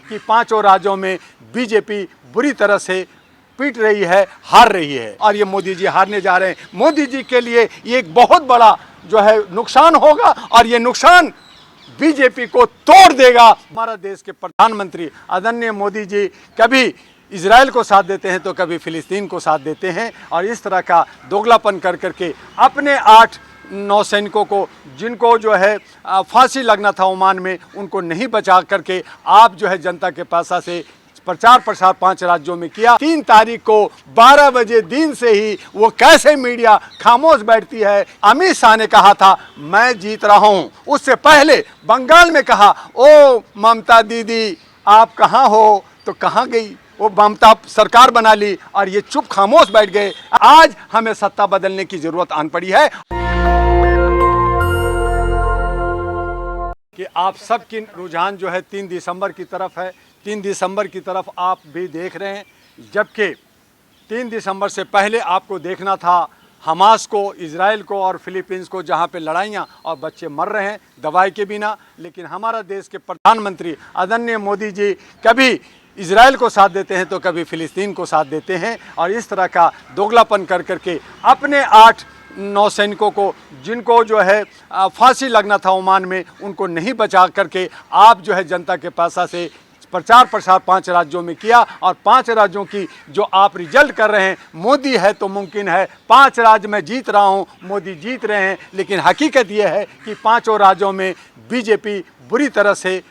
कि पांचों राज्यों में बीजेपी बुरी तरह से पीट रही है, हार रही है और ये मोदी जी हारने जा रहे हैं। मोदी जी के लिए ये एक बहुत बड़ा जो है नुकसान होगा और ये नुकसान बीजेपी को तोड़ देगा। हमारा देश के प्रधानमंत्री आदरणीय मोदी जी कभी इजराइल को साथ देते हैं तो कभी फिलिस्तीन को साथ देते हैं और इस तरह का दोगलापन कर करके अपने 8 नौसैनिकों को जिनको जो है फांसी लगना था ओमान में, उनको नहीं बचा करके आप जो है जनता के पैसा से प्रचार प्रसार 5 राज्यों में किया। 3 तारीख को 12 बजे दिन से ही वो कैसे मीडिया खामोश बैठती है। अमित शाह ने कहा था मैं जीत रहा हूं, उससे पहले बंगाल में कहा ओ ममता दीदी आप कहाँ हो, तो कहाँ गई, वो ममता सरकार बना ली और ये चुप खामोश बैठ गए। आज हमें सत्ता बदलने की जरूरत आन पड़ी है कि आप सबकी रुझान जो है 3 दिसंबर की तरफ है। 3 दिसंबर की तरफ आप भी देख रहे हैं, जबकि 3 दिसंबर से पहले आपको देखना था हमास को, इजराइल को और फिलीपींस को, जहां पे लड़ाइयां और बच्चे मर रहे हैं दवाई के बिना। लेकिन हमारा देश के प्रधानमंत्री आदरणीय मोदी जी कभी इजराइल को साथ देते हैं तो कभी फिलिस्तीन को साथ देते हैं और इस तरह का दोगलापन कर करके अपने 8 नौसैनिकों को जिनको जो है फांसी लगना था ओमान में, उनको नहीं बचा करके आप जो है जनता के पैसा से प्रचार प्रसार 5 राज्यों में किया और 5 राज्यों की जो आप रिजल्ट कर रहे हैं, मोदी है तो मुमकिन है 5 राज्य में जीत रहा हूं, मोदी जीत रहे हैं। लेकिन हकीकत यह है कि 5 राज्यों में बीजेपी बुरी तरह से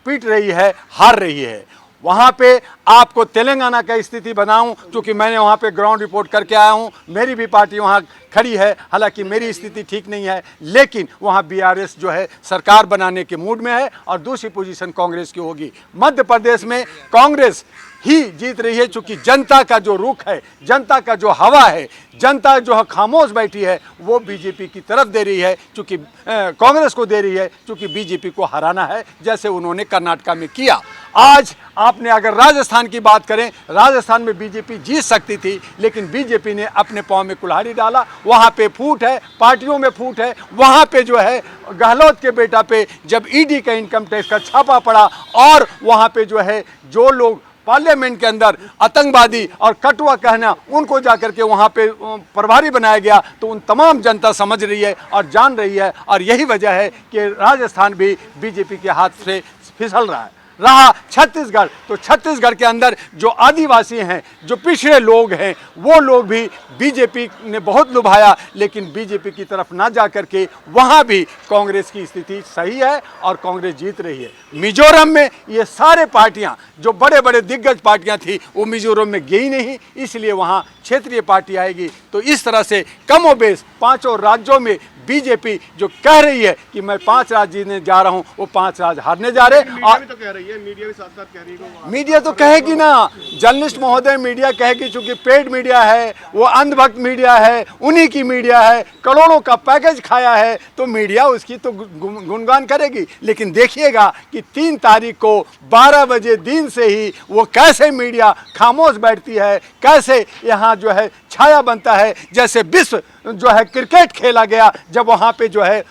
पीट रही है, हार रही है। वहाँ पे आपको तेलंगाना का स्थिति बनाऊं, क्योंकि मैंने वहाँ पे ग्राउंड रिपोर्ट करके आया हूँ, मेरी भी पार्टी वहाँ खड़ी है, हालांकि मेरी स्थिति ठीक नहीं है, लेकिन वहाँ बीआरएस जो है सरकार बनाने के मूड में है और दूसरी पोजीशन कांग्रेस की होगी। मध्य प्रदेश में कांग्रेस ही जीत रही है, चूँकि जनता का जो रुख है, जनता का जो हवा है, जनता जो है खामोश बैठी है, वो बीजेपी की तरफ दे रही है, चूँकि कांग्रेस को दे रही है, चूँकि बीजेपी को हराना है, जैसे उन्होंने कर्नाटका में किया। आज आपने अगर राजस्थान की बात करें, राजस्थान में बीजेपी जीत सकती थी, लेकिन बीजेपी ने अपने पाँव में कुल्हाड़ी डाला। वहाँ पे फूट है, पार्टियों में फूट है। वहाँ पे जो है गहलोत के बेटा पे जब ईडी का इनकम टैक्स का छापा पड़ा और वहाँ पे जो है जो लोग पार्लियामेंट के अंदर आतंकवादी और कटुआ कहना, उनको जाकर के वहाँ पे प्रभारी बनाया गया, तो उन तमाम जनता समझ रही है और जान रही है और यही वजह है कि राजस्थान भी बीजेपी के हाथ से फिसल रहा है। रहा छत्तीसगढ़, तो छत्तीसगढ़ के अंदर जो आदिवासी हैं, जो पिछड़े लोग हैं, वो लोग भी बीजेपी ने बहुत लुभाया, लेकिन बीजेपी की तरफ ना जा करके वहाँ भी कांग्रेस की स्थिति सही है और कांग्रेस जीत रही है। मिजोरम में ये सारे पार्टियां जो बड़े बड़े दिग्गज पार्टियां थी, वो मिजोरम में गई नहीं, इसलिए वहाँ क्षेत्रीय पार्टी आएगी। तो इस तरह से कमोबेश 5 राज्यों में बीजेपी जो कह रही है कि मैं 5 राज्य जीतने जा रहा हूं, वो 5 राज्य हारने जा रहे हैं। और तो कह रही है, मीडिया भी साथ साथ कह रही है, मीडिया तो कहेगी ना, जर्नलिस्ट महोदय मीडिया कहेगी, चूंकि पेड मीडिया है, वो अंधभक्त मीडिया है, उन्हीं की मीडिया है, करोड़ों का पैकेज खाया है, तो मीडिया उसकी तो गुणगान करेगी। लेकिन देखिएगा कि 3 तारीख को 12 बजे दिन से ही वो कैसे मीडिया खामोश बैठती है, कैसे यहाँ जो है छाया बनता है, जैसे विश्व जो है क्रिकेट खेला गया, जब वहाँ पे जो है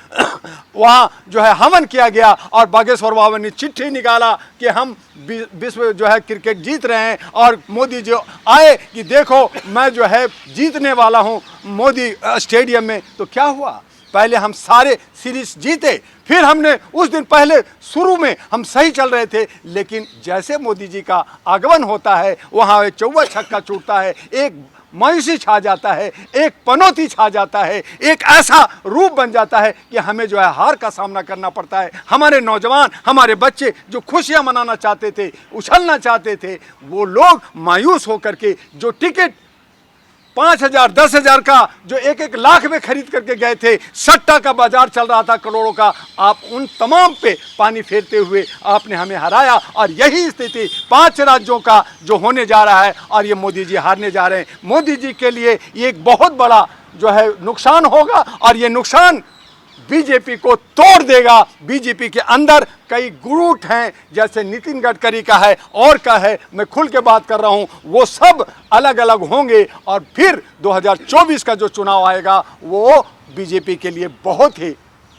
वहाँ जो है हवन किया गया और बागेश्वर बाबा ने चिट्ठी निकाला कि हम विश्व जो है क्रिकेट जीत रहे हैं, और मोदी जो आए कि देखो मैं जो है जीतने वाला हूँ मोदी स्टेडियम में। तो क्या हुआ, पहले हम सारे सीरीज जीते, फिर हमने उस दिन पहले शुरू में हम सही चल रहे थे, लेकिन जैसे मोदी जी का आगमन होता है वहाँ चौवा छक्का छूटता है, एक मायूसी छा जाता है, एक पनौती छा जाता है, एक ऐसा रूप बन जाता है कि हमें जो है हार का सामना करना पड़ता है। हमारे नौजवान, हमारे बच्चे जो खुशियां मनाना चाहते थे, उछलना चाहते थे, वो लोग मायूस होकर के जो टिकट 5,000 10,000 का जो 1-1 लाख में खरीद करके गए थे, सट्टा का बाजार चल रहा था करोड़ों का, आप उन तमाम पे पानी फेरते हुए आपने हमें हराया। और यही स्थिति 5 राज्यों का जो होने जा रहा है और ये मोदी जी हारने जा रहे हैं। मोदी जी के लिए ये एक बहुत बड़ा जो है नुकसान होगा और ये नुकसान बीजेपी को तोड़ देगा। बीजेपी के अंदर कई गुरूट हैं, जैसे नितिन गडकरी का है और का है, मैं खुल के बात कर रहा हूं, वो सब अलग अलग होंगे और फिर 2024 का जो चुनाव आएगा वो बीजेपी के लिए बहुत ही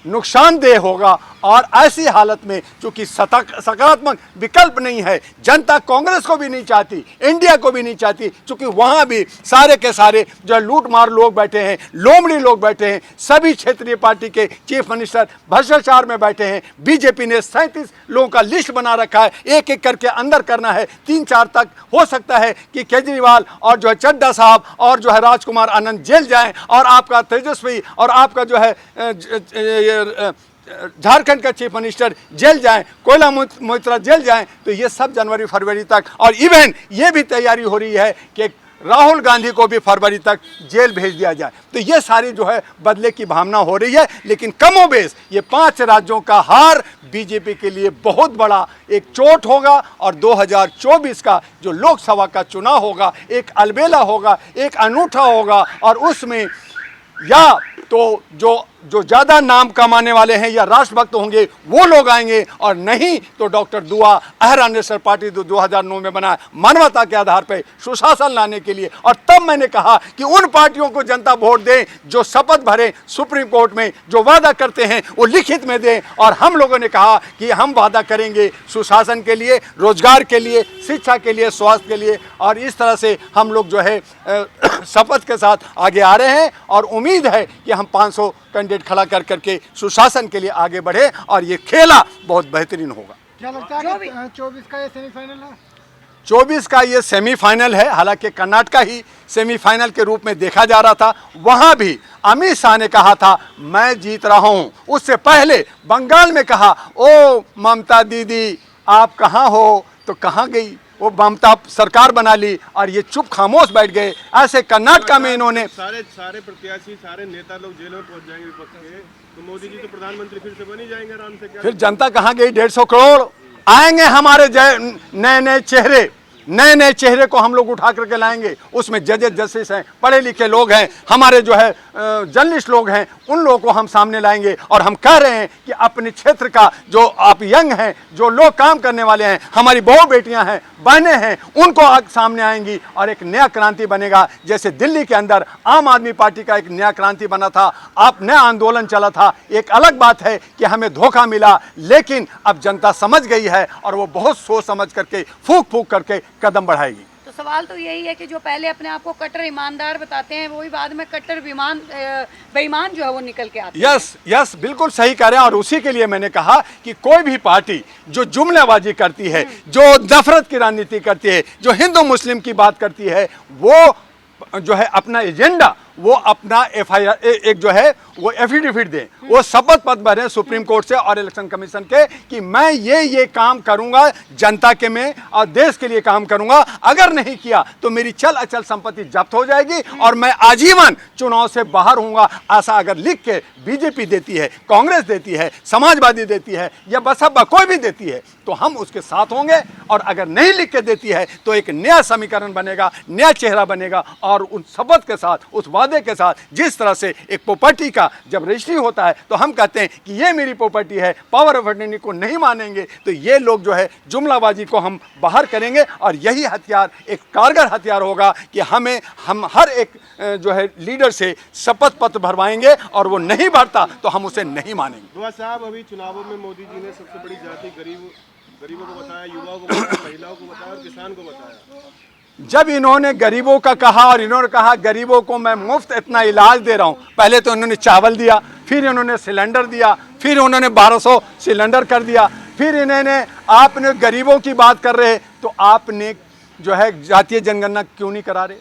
नुकसानदेह होगा। और ऐसी हालत में चूंकि सकारात्मक विकल्प नहीं है, जनता कांग्रेस को भी नहीं चाहती, इंडिया को भी नहीं चाहती, चूंकि वहां भी सारे के सारे जो लूटमार लोग बैठे हैं, लोमड़ी लोग बैठे हैं, सभी क्षेत्रीय पार्टी के चीफ मिनिस्टर भ्रष्टाचार में बैठे हैं। बीजेपी ने 37 लोगों का लिस्ट बना रखा है, एक एक करके अंदर करना है। 3-4 तक हो सकता है कि केजरीवाल और जो है चड्डा साहब और जो है राजकुमार आनंद जेल जाएं, और आपका तेजस्वी और आपका जो है झारखंड का चीफ मिनिस्टर जेल जाएं, कोयला मोइत्रा जेल जाएं। तो ये सब जनवरी फरवरी तक, और इवन ये भी तैयारी हो रही है कि राहुल गांधी को भी फरवरी तक जेल भेज दिया जाए। तो ये सारी जो है बदले की भावना हो रही है। लेकिन कमोबेश ये 5 राज्यों का हार बीजेपी के लिए बहुत बड़ा एक चोट होगा, और 2024 का जो लोकसभा का चुनाव होगा एक अलबेला होगा, एक अनूठा होगा। और उसमें या तो जो ज़्यादा नाम कमाने वाले हैं या राष्ट्रभक्त होंगे वो लोग आएंगे, और नहीं तो डॉक्टर दुआ अहरा नेशनल पार्टी 2009 में बना मानवता के आधार पर सुशासन लाने के लिए। और तब मैंने कहा कि उन पार्टियों को जनता वोट दें जो शपथ भरें सुप्रीम कोर्ट में, जो वादा करते हैं वो लिखित में दें। और हम लोगों ने कहा कि हम वादा करेंगे सुशासन के लिए, रोजगार के लिए, शिक्षा के लिए, स्वास्थ्य के लिए। और इस तरह से हम लोग जो है शपथ के साथ आगे आ रहे हैं, और उम्मीद है कि हम 500 कैंडिडेट खड़ा कर करके सुशासन के लिए आगे बढ़े, और ये खेला बहुत बेहतरीन होगा। क्या लगता है कि 24 का ये सेमीफाइनल है? 24 का ये सेमीफाइनल है। हालांकि कर्नाटका ही सेमीफाइनल के रूप में देखा जा रहा था। वहां भी अमित शाह ने कहा था मैं जीत रहा हूं। उससे पहले बंगाल में कहा ओ ममता दीदी आप कहाँ हो, तो कहाँ गई? वो ममता सरकार बना ली और ये चुप खामोश बैठ गए। ऐसे कर्नाटका में इन्होंने सारे प्रत्याशी, सारे नेता लोग जेल में पहुंच जाएंगे विपक्ष के, तो मोदी जी तो प्रधानमंत्री फिर से बन ही जाएंगे आराम से। क्या फिर जनता कहाँ गई? 150 करोड़ आएंगे हमारे नए नए चेहरे को हम लोग उठा करके लाएंगे। उसमें जजेस जस्टिस हैं, पढ़े लिखे लोग हैं, हमारे जो है जर्नलिस्ट लोग हैं, उन लोगों को हम सामने लाएंगे। और हम कह रहे हैं कि अपने क्षेत्र का जो आप यंग हैं, जो लोग काम करने वाले हैं, हमारी बहू बेटियां हैं, बहनें हैं, उनको सामने आएंगी और एक नया क्रांति बनेगा। जैसे दिल्ली के अंदर आम आदमी पार्टी का एक नया क्रांति बना था, आप नया आंदोलन चला था। एक अलग बात है कि हमें धोखा मिला, लेकिन अब जनता समझ गई है और वो बहुत सोच समझ करके फूक फूक करके कदम बढ़ाएगी। तो सवाल तो यही है कि जो पहले अपने आप को कट्टर ईमानदार बताते हैं, वही बाद में कट्टर बेईमान जो है वो निकल के आते हैं। यस बिल्कुल सही कह रहे हैं। और उसी के लिए मैंने कहा कि कोई भी पार्टी जो जुमलेबाजी करती है, जो नफरत की राजनीति करती है, जो हिंदू मुस्लिम की बात करती है, वो जो है अपना एजेंडा, वो अपना FIR एक जो है वो एफिडेविट दें, वो शपथ पत्र भरें सुप्रीम कोर्ट से और इलेक्शन कमीशन के कि मैं ये काम करूंगा जनता के में और देश के लिए काम करूंगा। अगर नहीं किया तो मेरी चल अचल संपत्ति जब्त हो जाएगी और मैं आजीवन चुनाव से बाहर होऊंगा। ऐसा अगर लिख के बीजेपी देती है, कांग्रेस देती है, समाजवादी देती है या बसपा कोई भी देती है तो हम उसके साथ होंगे। और अगर नहीं लिख के देती है तो एक नया समीकरण बनेगा, नया चेहरा बनेगा। और उन शपथ के साथ, उस वादे के साथ, जिस तरह से एक प्रॉपर्टी का जब रजिस्ट्री होता है तो हम कहते हैं कि ये मेरी प्रॉपर्टी है, पावर ऑफ अटर्नी को नहीं मानेंगे, तो ये लोग जो है जुमलाबाजी को हम बाहर करेंगे। और यही हथियार एक कारगर हथियार होगा कि हम हर एक जो है लीडर से शपथ पत्र भरवाएंगे और वो नहीं भरता तो हम उसे नहीं मानेंगे। दुआ साहब, अभी चुनावों में मोदी जी ने सबसे बड़ी जाति गरीबों को बताया, युवाओं को बताया, महिलाओं को बताया और किसान को बताया। जब इन्होंने गरीबों का कहा और इन्होंने कहा गरीबों को मैं मुफ्त इतना इलाज दे रहा हूं, पहले तो इन्होंने चावल दिया, फिर इन्होंने सिलेंडर दिया, फिर उन्होंने 1200 सिलेंडर कर दिया, फिर इन्होंने आपने गरीबों की बात कर रहे तो आपने जो है जातीय जनगणना क्यों नहीं करा रहे?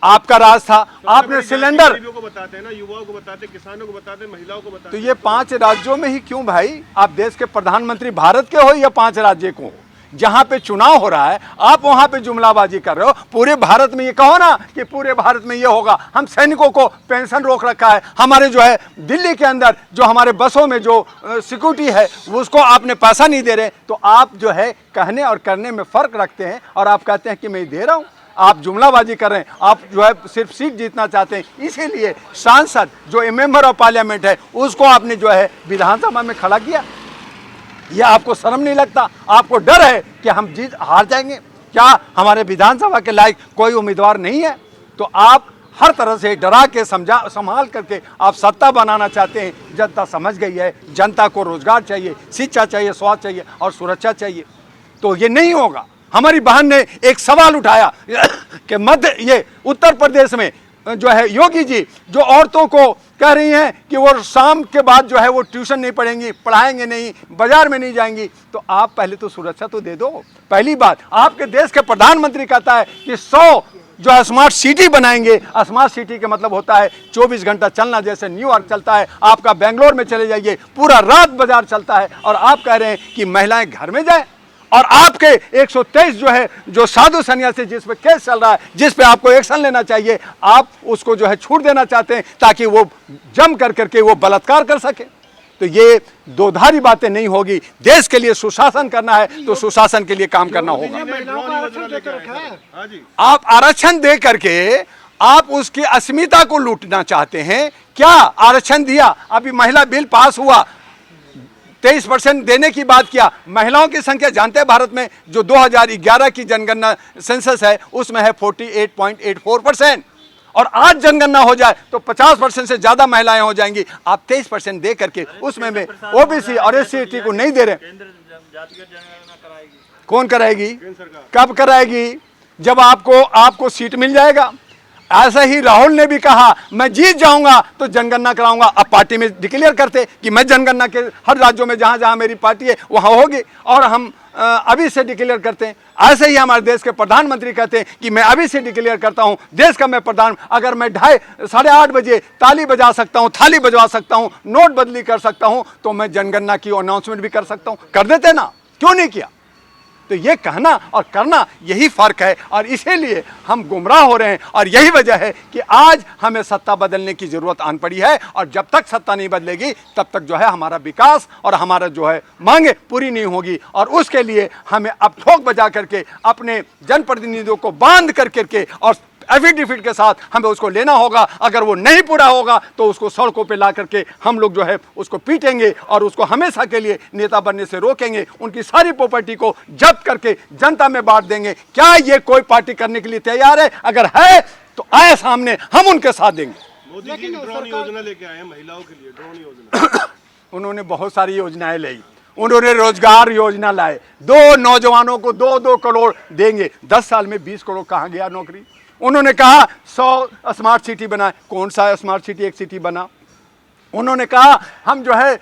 आपका राज था, आपने सिलेंडर गरीबों को बताते हैं ना, युवाओं को बताते, किसानों को बताते, महिलाओं को बताते। तो ये 5 राज्यों में ही क्यों भाई? आप देश के प्रधानमंत्री भारत के हो या 5 राज्य को हो? जहां पे चुनाव हो रहा है आप वहां पे जुमलाबाजी कर रहे हो। पूरे भारत में ये कहो ना कि पूरे भारत में ये होगा। हम सैनिकों को पेंशन रोक रखा है, हमारे जो है दिल्ली के अंदर जो हमारे बसों में जो सिक्योरिटी है उसको आपने पैसा नहीं दे रहे। तो आप जो है कहने और करने में फर्क रखते हैं और आप कहते हैं कि मैं दे रहा हूं। आप जुमलाबाजी कर रहे हैं, आप जो है सिर्फ सीट जीतना चाहते हैं। इसीलिए सांसद जो मेंबर ऑफ पार्लियामेंट है उसको आपने जो है विधानसभा में खड़ा किया। यह आपको शर्म नहीं लगता? आपको डर है कि हम हार जाएंगे? क्या हमारे विधानसभा के लायक कोई उम्मीदवार नहीं है? तो आप हर तरह से डरा के संभाल करके आप सत्ता बनाना चाहते हैं। जनता समझ गई है, जनता को रोजगार चाहिए, शिक्षा चाहिए, स्वास्थ्य चाहिए और सुरक्षा चाहिए। तो ये नहीं होगा। हमारी बहन ने एक सवाल उठाया कि ये उत्तर प्रदेश में जो है योगी जी जो औरतों को कह रही हैं कि वो शाम के बाद जो है वो ट्यूशन नहीं पढ़ेंगी, पढ़ाएंगे नहीं, बाजार में नहीं जाएंगी। तो आप पहले तो सुरक्षा तो दे दो। पहली बात, आपके देश के प्रधानमंत्री कहता है कि 100 जो है स्मार्ट सिटी बनाएंगे। स्मार्ट सिटी का मतलब होता है 24 घंटा चलना, जैसे न्यूयॉर्क चलता है। आपका बेंगलोर में चले जाइए, पूरा रात बाजार चलता है। और आप कह रहे हैं कि महिलाएं घर में जाएं। और आपके 123 जो है जो साधु सन्यासी जिस पे केस चल रहा है, जिस पे आपको एक्शन लेना चाहिए, आप उसको जो है छूट देना चाहते हैं ताकि वो जम करके वो बलात्कार कर सके। तो ये दोधारी बातें नहीं होगी। देश के लिए सुशासन करना है तो सुशासन के लिए काम करना होगा। महिलाओं को आरक्षण देकर रखा है। हाँ जी, आप आरक्षण दे करके आप उसकी अस्मिता को लूटना चाहते हैं। क्या आरक्षण दिया? अभी महिला बिल पास हुआ, 23% देने की बात किया। महिलाओं की संख्या जानते हैं भारत में जो 2011 की जनगणना सेंसस है उसमें है 48.84%। और आज जनगणना हो जाए तो 50% से ज्यादा महिलाएं हो जाएंगी। आप 23% दे करके उसमें ओबीसी और SC/ST को नहीं दे रहे। कौन कराएगी? कब कराएगी? जब आपको सीट मिल जाएगा। ऐसा ही राहुल ने भी कहा मैं जीत जाऊंगा तो जनगणना कराऊंगा। अब पार्टी में डिक्लेयर करते कि मैं जनगणना के हर राज्यों में जहां जहां मेरी पार्टी है वहां होगी, और हम अभी से डिक्लेयर करते हैं। ऐसे ही हमारे देश के प्रधानमंत्री कहते हैं कि मैं अभी से डिक्लेयर करता हूं, देश का मैं प्रधान, अगर मैं 8:30 बजे ताली बजा सकता हूं, थाली बजवा सकता हूं, नोट बदली कर सकता हूं, तो मैं जनगणना की अनाउंसमेंट भी कर सकता हूं। कर देते ना, क्यों नहीं किया? तो ये कहना और करना यही फर्क है, और इसीलिए हम गुमराह हो रहे हैं। और यही वजह है कि आज हमें सत्ता बदलने की जरूरत आन पड़ी है। और जब तक सत्ता नहीं बदलेगी तब तक जो है हमारा विकास और हमारा जो है मांगे पूरी नहीं होगी। और उसके लिए हमें अब ठोक बजा करके अपने जनप्रतिनिधियों को बांध करके और एफिडेविट के साथ हमें उसको लेना होगा। अगर वो नहीं पूरा होगा तो उसको सड़कों पे ला करके हम लोग जो है उसको पीटेंगे और उसको हमेशा के लिए नेता बनने से रोकेंगे। उनकी सारी प्रॉपर्टी को जब्त करके जनता में बांट देंगे। क्या ये कोई पार्टी करने के लिए तैयार है? अगर है तो आए सामने, हम उनके साथ देंगे। मोदी जी ड्रोन योजना लेके आए हैं महिलाओं के लिए, ड्रोन योजना। उन्होंने बहुत सारी योजनाएं लाई। उन्होंने रोजगार योजना लाए, 2 नौजवानों को 2-2 करोड़ देंगे। 10 साल में 20 करोड़ कहाँ गया नौकरी? उन्होंने कहा 100 स्मार्ट सिटी बनाए। कौन सा स्मार्ट सिटी? एक सिटी बना। उन्होंने कहा हम जो है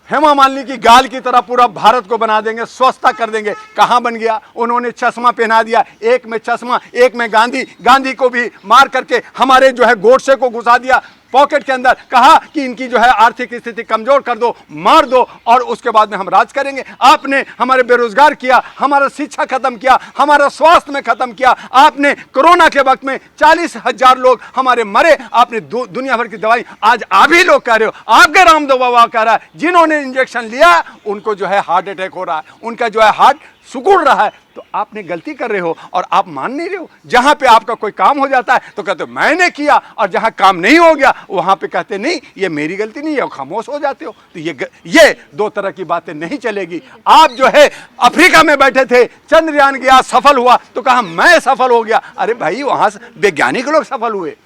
हेमा मालिनी की गाल की तरह पूरा भारत को बना देंगे, स्वच्छता कर देंगे। कहाँ बन गया? उन्होंने चश्मा पहना दिया, एक में चश्मा एक में गांधी को भी मार करके हमारे जो है गोडसे को घुसा दिया पॉकेट के अंदर। कहा कि इनकी जो है आर्थिक स्थिति कमजोर कर दो, मार दो, और उसके बाद में हम राज करेंगे। आपने हमारे बेरोजगार किया, हमारा शिक्षा खत्म किया, हमारा स्वास्थ्य में खत्म किया। आपने कोरोना के वक्त में 40,000 लोग हमारे मरे। आपने दुनिया भर की दवाई, आज आप ही लोग कह रहे हो, आपके रामदेव बाबा कह रहा है जिन्होंने इंजेक्शन लिया उनको जो है हार्ट अटैक हो रहा है, उनका जो है हार्ट सिकुड़ रहा है। तो आपने गलती कर रहे हो और आप मान नहीं रहे हो। जहां पे आपका कोई काम हो जाता है तो कहते हो मैंने किया, और जहां काम नहीं हो गया वहां पे कहते नहीं ये मेरी गलती नहीं है, खामोश हो जाते हो। तो ये 2 तरह की बातें नहीं चलेगी। आप जो है अफ्रीका में बैठे थे, चंद्रयान गया, सफल हुआ, तो कहा मैं सफल हो गया। अरे भाई वहां से वैज्ञानिक लोग सफल हुए,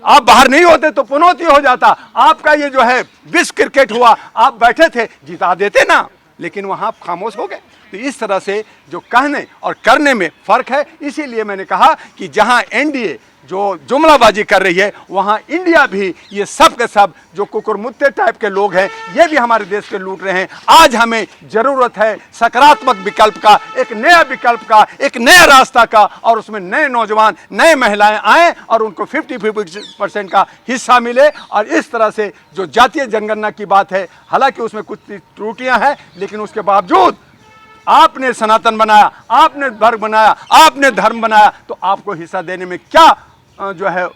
आप बाहर नहीं होते तो पुनौती हो जाता। आपका ये जो है विश्व क्रिकेट हुआ, आप बैठे थे, जिता देते ना, लेकिन वहां आप खामोश हो गए। तो इस तरह से जो कहने और करने में फर्क है। इसीलिए मैंने कहा कि जहां एनडीए जो जुमलाबाजी कर रही है वहां इंडिया भी, ये सब के सब जो कुकुरमुत्ते टाइप के लोग हैं ये भी हमारे देश के लूट रहे हैं। आज हमें जरूरत है सकारात्मक विकल्प का, एक नया विकल्प का, एक नया रास्ता का, और उसमें नए नौजवान, नए महिलाएं आए और उनको 50% का हिस्सा मिले। और इस तरह से जो जातीय जनगणना की बात है, हालांकि उसमें कुछ त्रुटियां हैं, लेकिन उसके बावजूद आपने सनातन बनाया, आपने वर्ग बनाया, आपने धर्म बनाया, तो आपको हिस्सा देने में क्या जो है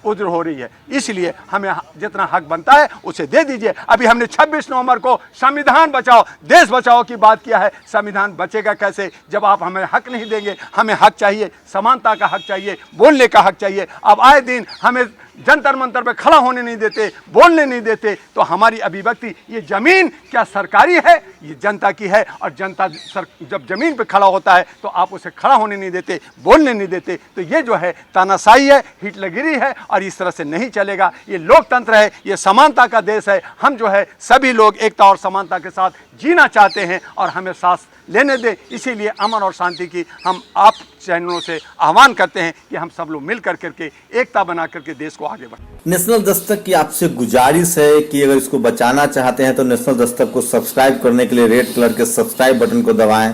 उज्र हो रही है। इसलिए हमें जितना हक बनता है उसे दे दीजिए। अभी हमने 26 नवंबर को संविधान बचाओ, देश बचाओ की बात किया है। संविधान बचेगा कैसे जब आप हमें हक नहीं देंगे? हमें हक चाहिए, समानता का हक चाहिए, बोलने का हक चाहिए। अब आए दिन हमें जंतर मंतर पे खड़ा होने नहीं देते, बोलने नहीं देते, तो हमारी अभिव्यक्ति, ये ज़मीन क्या सरकारी है? ये जनता की है। और जनता जब ज़मीन पे खड़ा होता है तो आप उसे खड़ा होने नहीं देते, बोलने नहीं देते। तो ये जो है तानाशाही है, हिटलरगिरी है, और इस तरह से नहीं चलेगा। ये लोकतंत्र है, ये समानता का देश है। हम जो है सभी लोग एकता और समानता के साथ जीना चाहते हैं और हमें सांस लेने दें। इसीलिए अमन और शांति की हम आप चैनलों से आह्वान करते हैं कि हम सब लोग मिल कर करके एकता बना करके देश को आगे बढ़ाएं। नेशनल दस्तक की आपसे गुजारिश है कि अगर इसको बचाना चाहते हैं तो नेशनल दस्तक को सब्सक्राइब करने के लिए रेड कलर के सब्सक्राइब बटन को दबाएं,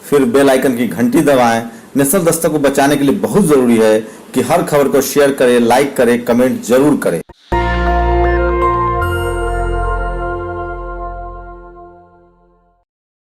फिर बेल आइकन की घंटी दबाएं। नेशनल दस्तक को बचाने के लिए बहुत जरूरी है कि हर खबर को शेयर करें, लाइक करें, कमेंट जरूर करें।